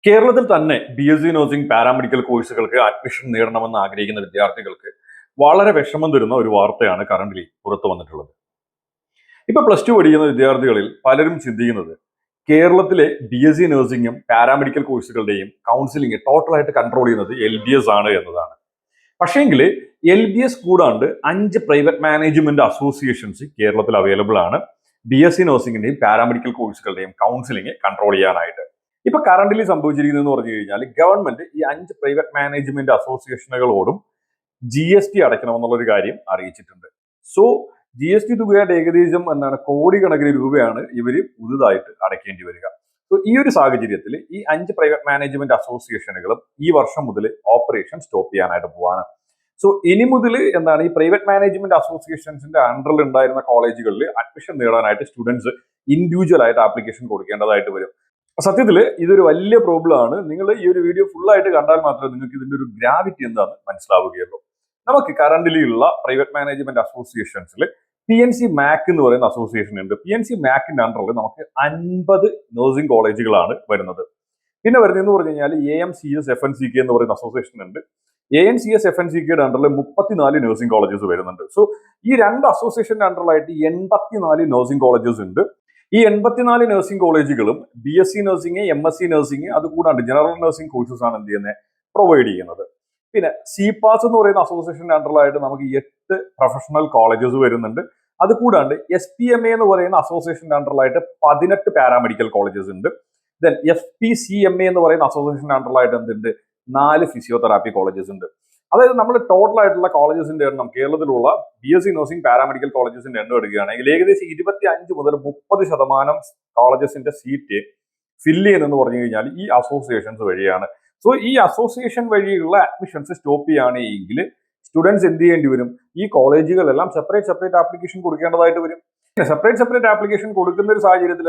കേരളത്തിൽ തന്നെ BSc nursing paramedical കോഴ്സുകൾക്ക് അഡ്മിഷൻ നേടണമെന്ന് ആഗ്രഹിക്കുന്ന വിദ്യാർത്ഥികൾക്ക് വളരെ വിഷമം തരുന്ന ഒരു വാർത്തയാണ് കറന്റ്ലി പുറത്തു വന്നിട്ടുള്ളത്. ഇപ്പൊ പ്ലസ് ടു പഠിക്കുന്ന വിദ്യാർത്ഥികളിൽ പലരും ചിന്തിക്കുന്നത് കേരളത്തിലെ ബി.എസ്.സി നഴ്സിംഗും പാരാമെഡിക്കൽ കോഴ്സുകളുടെയും കൗൺസിലിംഗ് ടോട്ടലായിട്ട് കൺട്രോൾ ചെയ്യുന്നത് എൽ.ബി.എസ് ആണ് എന്നതാണ്. പക്ഷേങ്കിൽ എൽ.ബി.എസ് കൂടാണ്ട് 5 പ്രൈവറ്റ് മാനേജ്മെന്റ് അസോസിയേഷൻസ് കേരളത്തിൽ അവൈലബിൾ ആണ് ബി.എസ്.സി നഴ്സിംഗിന്റെയും പാരാമെഡിക്കൽ കോഴ്സുകളുടെയും കൗൺസിലിംഗ് കൺട്രോൾ ചെയ്യാനായിട്ട്. ഇപ്പൊ കറന്റ്ലി സംഭവിച്ചിരിക്കുന്നത് പറഞ്ഞു കഴിഞ്ഞാൽ ഗവൺമെന്റ് ഈ 5 പ്രൈവറ്റ് മാനേജ്മെന്റ് അസോസിയേഷനുകളോടും GST അടയ്ക്കണമെന്നുള്ള ഒരു കാര്യം അറിയിച്ചിട്ടുണ്ട്. സോ GST തുകയുടെ ഏകദേശം കോടിക്കണക്കിന് രൂപയാണ് ഇവര് പുതുതായിട്ട് അടയ്ക്കേണ്ടി വരിക. സോ ഈ ഒരു സാഹചര്യത്തിൽ ഈ 5 പ്രൈവറ്റ് മാനേജ്മെന്റ് അസോസിയേഷനുകളും ഈ വർഷം മുതൽ ഓപ്പറേഷൻ സ്റ്റോപ്പ് ചെയ്യാനായിട്ട് പോവാണ്. സോ ഇനി മുതൽ ഈ പ്രൈവറ്റ് മാനേജ്മെന്റ് അസോസിയേഷൻസിന്റെ അണ്ടറിൽ ഉണ്ടായിരുന്ന കോളേജുകളിൽ അഡ്മിഷൻ നേടാനായിട്ട് സ്റ്റുഡൻസ് ഇൻഡിവിജ്വൽ ആയിട്ട് ആപ്ലിക്കേഷൻ കൊടുക്കേണ്ടതായിട്ട് വരും. സത്യത്തിൽ ഇതൊരു വലിയ പ്രോബ്ലം ആണ്. നിങ്ങൾ ഈ ഒരു വീഡിയോ ഫുൾ ആയിട്ട് കണ്ടാൽ മാത്രമേ നിങ്ങൾക്ക് ഇതിന്റെ ഒരു ഗ്രാവിറ്റി എന്താണെന്ന് മനസ്സിലാവുകയുള്ളൂ. നമുക്ക് കറന്റ്ലി ഉള്ള പ്രൈവറ്റ് മാനേജ്മെന്റ് അസോസിയേഷൻസിൽ PNC MAC എന്ന് പറയുന്ന അസോസിയേഷൻ ഉണ്ട്. PNC MACന്റെ അണ്ടറിൽ നമുക്ക് 50 നഴ്സിംഗ് കോളേജുകളാണ് വരുന്നത്. പിന്നെ വരുന്നതെന്ന് പറഞ്ഞു കഴിഞ്ഞാൽ AMCS FNCK എന്ന് പറയുന്ന അസോസിയേഷൻ ഉണ്ട്. ANCS FNCKയുടെ അണ്ടറിൽ 34 നഴ്സിംഗ് കോളേജസ് വരുന്നുണ്ട്. സോ ഈ രണ്ട് അസോസിയേഷന്റെ അണ്ടറിലായിട്ട് 84 നഴ്സിംഗ് കോളേജസ് ഉണ്ട്. ഈ 84 നഴ്സിംഗ് കോളേജുകളും BSc നഴ്സിംഗ്, MSc നഴ്സിംഗ്, അതുകൂടാണ്ട് ജനറൽ നഴ്സിംഗ് കോഴ്സസ് ആണ് എന്ത് ചെയ്യുന്നത്, പ്രൊവൈഡ് ചെയ്യുന്നത്. പിന്നെ CPAS എന്ന് പറയുന്ന അസോസിയേഷന്റെ അണ്ടറിലായിട്ട് നമുക്ക് 8 പ്രൊഫഷണൽ കോളേജസ് വരുന്നുണ്ട്. അതുകൂടാണ്ട് SPMA എന്ന് പറയുന്ന അസോസിയേഷന്റെ അണ്ടറിലായിട്ട് 18 പാരാമെഡിക്കൽ കോളേജസ് ഉണ്ട്. ദെൻ FPCMA എന്ന് പറയുന്ന അസോസിയേഷന്റെ അണ്ടറിലായിട്ട് എന്തുണ്ട്, 4 ഫിസിയോതെറാപ്പി കോളേജസ് ഉണ്ട്. അതായത് നമ്മൾ ടോട്ടൽ ആയിട്ടുള്ള കോളേജസിന്റെ എണ്ണം കേരളത്തിലുള്ള BSc നഴ്സിംഗ് പാരാമെഡിക്കൽ കോളേജസിന്റെ എണ്ണം എടുക്കുകയാണെങ്കിൽ ഏകദേശം 25 മുതൽ 30% കോളേജസിന്റെ സീറ്റ് ഫില്ല് ചെയ്യുന്നതെന്ന് പറഞ്ഞു കഴിഞ്ഞാൽ ഈ അസോസിയേഷൻസ് വഴിയാണ്. സോ ഈ അസോസിയേഷൻ വഴിയുള്ള അഡ്മിഷൻസ് സ്റ്റോപ്പ് ചെയ്യുകയാണെങ്കിൽ സ്റ്റുഡൻസ് എന്ത് ചെയ്യേണ്ടി വരും, ഈ കോളേജുകളെല്ലാം സെപ്പറേറ്റ് ആപ്ലിക്കേഷൻ കൊടുക്കേണ്ടതായിട്ട് വരും. സെപ്പറേറ്റ് ആപ്ലിക്കേഷൻ കൊടുക്കുന്ന ഒരു സാഹചര്യത്തിൽ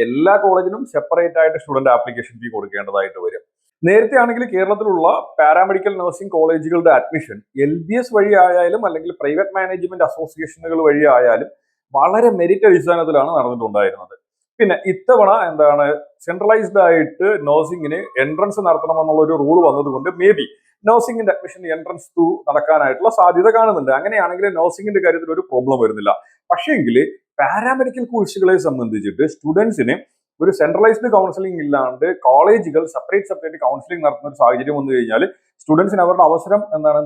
എല്ലാ കോളേജിനും സെപ്പറേറ്റ് ആയിട്ട് സ്റ്റുഡന്റ് ആപ്ലിക്കേഷൻ ഫീ കൊടുക്കേണ്ടതായിട്ട് വരും. നേരത്തെ ആണെങ്കിൽ കേരളത്തിലുള്ള പാരാമെഡിക്കൽ നഴ്സിംഗ് കോളേജുകളുടെ അഡ്മിഷൻ LBS വഴി ആയാലും അല്ലെങ്കിൽ പ്രൈവറ്റ് മാനേജ്മെന്റ് അസോസിയേഷനുകൾ വഴി ആയാലും വളരെ മെറിറ്റ് അടിസ്ഥാനത്തിലാണ് നടന്നിട്ടുണ്ടായിരുന്നത്. പിന്നെ ഇത്തവണ സെൻട്രലൈസ്ഡ് ആയിട്ട് നഴ്സിംഗിന് എൻട്രൻസ് നടത്തണമെന്നുള്ള ഒരു റൂൾ വന്നതുകൊണ്ട് മേ ബി നഴ്സിംഗിന്റെ അഡ്മിഷൻ എൻട്രൻസ് ത്രൂ നടക്കാനായിട്ടുള്ള സാധ്യത കാണുന്നുണ്ട്. അങ്ങനെയാണെങ്കിൽ നഴ്സിംഗിന്റെ കാര്യത്തിൽ ഒരു പ്രോബ്ലം വരുന്നില്ല. പക്ഷേങ്കിൽ പാരാമെഡിക്കൽ കോഴ്സുകളെ സംബന്ധിച്ചിട്ട് സ്റ്റുഡൻസിന് ഒരു സെൻട്രലൈസ്ഡ് കൗൺസിലിംഗ് ഇല്ലാണ്ട് കോളേജുകൾ സെപ്പറേറ്റ് കൗൺസിലിംഗ് നടത്തുന്ന ഒരു സാഹചര്യം വന്നു കഴിഞ്ഞാൽ സ്റ്റുഡൻസിന് അവരുടെ അവസരം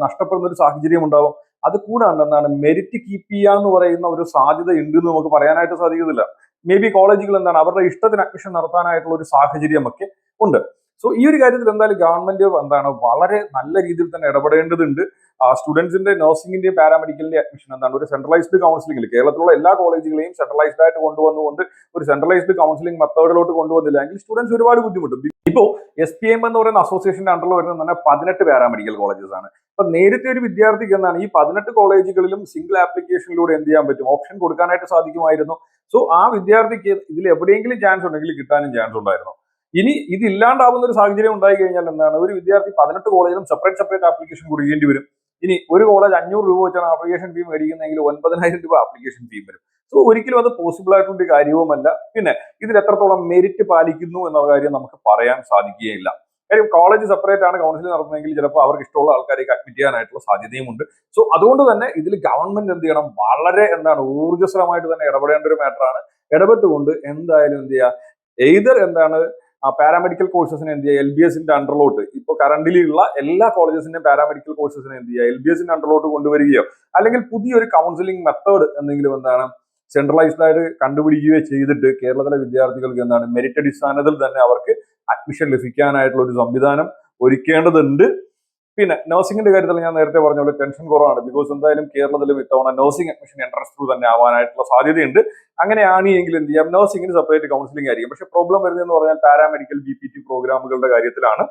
നഷ്ടപ്പെടുന്ന ഒരു സാഹചര്യം ഉണ്ടാവും. അത് കൂടാണ്ട് മെറിറ്റ് കീപ്പ് ചെയ്യാന്ന് പറയുന്ന ഒരു സാധ്യത ഉണ്ട് എന്ന് നമുക്ക് പറയാനായിട്ട് സാധിക്കുന്നില്ല. മേ ബി കോളേജുകൾ അവരുടെ ഇഷ്ടത്തിന് അഡ്മിഷൻ നടത്താനായിട്ടുള്ള ഒരു സാഹചര്യമൊക്കെ ഉണ്ട്. സോ ഈ ഒരു കാര്യത്തിൽ ഗവൺമെന്റ് വളരെ നല്ല രീതിയിൽ തന്നെ ഇടപെടേണ്ടതുണ്ട്. സ്റ്റുഡൻസിന്റെ നഴ്സിംഗിന്റെയും പാരാമെഡിക്കലിന്റെയും അഡ്മിഷൻ ഒരു സെൻട്രലൈസ്ഡ് കൗൺസിലിംഗിൽ കേരളത്തിലുള്ള എല്ലാ കോളേജുകളെയും സെൻട്രലൈസ്ഡ് ആയിട്ട് കൊണ്ടുവന്നുകൊണ്ട് ഒരു സെൻട്രലൈസ്ഡ് കൗൺസിലിംഗ് മെത്തേഡിലോട്ട് കൊണ്ടുവന്നില്ല എങ്കിൽ സ്റ്റുഡൻസ് ഒരുപാട് ബുദ്ധിമുട്ടും. ഇപ്പോൾ SPM എന്ന് പറയുന്ന അസോസിയേഷന്റെ അണ്ടറിൽ വരുന്ന 18 പാരാമെഡിക്കൽ കോളേജസ് ആണ്. അപ്പൊ നേരത്തെ ഒരു വിദ്യാർത്ഥിക്ക് ഈ 18 കോളേജുകളിലും സിംഗിൾ ആപ്ലിക്കേഷനിലൂടെ എന്ത് ചെയ്യാൻ പറ്റും, ഓപ്ഷൻ കൊടുക്കാനായിട്ട് സാധിക്കുമായിരുന്നു. സോ ആ വിദ്യാർത്ഥിക്ക് ഇതിൽ എവിടെയെങ്കിലും ചാൻസ് ഉണ്ടെങ്കിൽ കിട്ടാനും ചാൻസ് ഉണ്ടായിരുന്നു. ഇനി ഇത് ഇല്ലാണ്ടാവുന്ന ഒരു സാഹചര്യം ഉണ്ടായി കഴിഞ്ഞാൽ ഒരു വിദ്യാർത്ഥി 18 കോളേജിലും സെപ്പറേറ്റ് ആപ്ലിക്കേഷൻ കൊടുക്കേണ്ടി വരും. ഇനി ഒരു കോളേജ് 500 രൂപ വെച്ചാണ് ആപ്ലിക്കേഷൻ ഫീ മേടിക്കുന്നതെങ്കിൽ 9,000 രൂപ ആപ്ലിക്കേഷൻ ഫീ വരും. സോ ഒരിക്കലും അത് പോസിബിൾ ആയിട്ടുള്ള കാര്യവുമല്ല. പിന്നെ ഇതിൽ എത്രത്തോളം മെറിറ്റ് പാലിക്കുന്നു എന്ന കാര്യം നമുക്ക് പറയാൻ സാധിക്കുകയില്ല. കാര്യം കോളേജ് സെപ്പറേറ്റ് ആണ് കൗൺസിലിംഗ് നടത്തുന്നതെങ്കിൽ ചിലപ്പോൾ അവർക്ക് ഇഷ്ടമുള്ള ആൾക്കാരേക്ക് അഡ്മിറ്റ് ചെയ്യാനായിട്ടുള്ള സാധ്യതയുമുണ്ട്. സോ അതുകൊണ്ട് തന്നെ ഇതിൽ ഗവൺമെന്റ് എന്ത് ചെയ്യണം, വളരെ ഊർജ്ജസ്വലമായിട്ട് തന്നെ ഇടപെടേണ്ട ഒരു മാറ്ററാണ്. ഇടപെട്ടുകൊണ്ട് എന്തായാലും എന്ത് ചെയ്യുക, എയ്തർ പാരാമെഡിക്കൽ കോഴ്സസിന് എന്ത് ചെയ്യുക, LBSന്റെ അണ്ടറിലോട്ട് ഇപ്പോൾ കറന്റ്ലി ഉള്ള എല്ലാ കോളേജസിന്റെയും പാരാമെഡിക്കൽ കോഴ്സസിന് എന്ത് ചെയ്യുക, LBSന്റെ അണ്ടറിലോട്ട് കൊണ്ടുവരികയോ അല്ലെങ്കിൽ പുതിയൊരു കൗൺസിലിംഗ് മെത്തേഡ് എന്തെങ്കിലും സെൻട്രലൈസ്ഡ് ആയിട്ട് കണ്ടുപിടിക്കുകയോ ചെയ്തിട്ട് കേരളത്തിലെ വിദ്യാർത്ഥികൾക്ക് മെറിറ്റ് അടിസ്ഥാനത്തിൽ തന്നെ അവർക്ക് അഡ്മിഷൻ ലഭിക്കാനായിട്ടുള്ള ഒരു സംവിധാനം ഒരുക്കേണ്ടതുണ്ട്. പിന്നെ നഴ്സിംഗിന്റെ കാര്യത്തിൽ ഞാൻ നേരത്തെ പറഞ്ഞ പോലെ ടെൻഷൻ കുറവാണ്. ബിക്കോസ് എന്തായാലും കേരളത്തിലും ഇത്തവണ നഴ്സിംഗ് അഡ്മിഷൻ എൻട്രൻസ് ത്രൂ തന്നെ ആവാനായിട്ടുള്ള സാധ്യതയുണ്ട്. അങ്ങനെയാണ് എങ്കിൽ എന്ത് ചെയ്യാം, നഴ്സിംഗിന് സെപ്പറേറ്റ് കൗൺസിലിംഗ് ആയിരിക്കും. പക്ഷെ പ്രോബ്ലം വരുന്നതെന്ന് പറഞ്ഞാൽ പാരാമെഡിക്കൽ BPT പ്രോഗ്രാമുകളുടെ കാര്യത്തിലാണ്.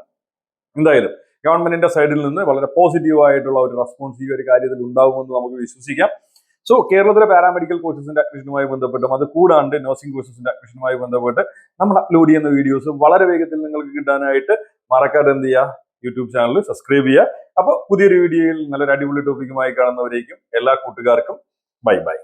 എന്തായാലും ഗവൺമെന്റിന്റെ സൈഡിൽ നിന്ന് വളരെ പോസിറ്റീവ് ആയിട്ടുള്ള ഒരു റെസ്പോൺസ് ഈ ഒരു കാര്യത്തിൽ ഉണ്ടാകുമെന്ന് നമുക്ക് വിശ്വസിക്കാം. സോ കേരളത്തിലെ പാരാമെഡിക്കൽ കോഴ്സസിന്റെ അഡ്മിഷനുമായി ബന്ധപ്പെട്ടും അത് കൂടാണ്ട് നഴ്സിംഗ് കോഴ്സസിന്റെ അഡ്മിഷനുമായി ബന്ധപ്പെട്ട് നമ്മൾ അപ്ലോഡ് ചെയ്യുന്ന വീഡിയോസ് വളരെ വേഗത്തിൽ നിങ്ങൾക്ക് കിട്ടാനായിട്ട് മറക്കാതെ എന്ത് ചെയ്യുക, യൂട്യൂബ് ചാനൽ സബ്സ്ക്രൈബ് ചെയ്യുക. അപ്പോൾ പുതിയൊരു വീഡിയോയിൽ നല്ലൊരു അടിപൊളി ടോപ്പിക്കുമായി കാണുന്നവരേക്കും എല്ലാ കൂട്ടുകാർക്കും ബൈ ബൈ.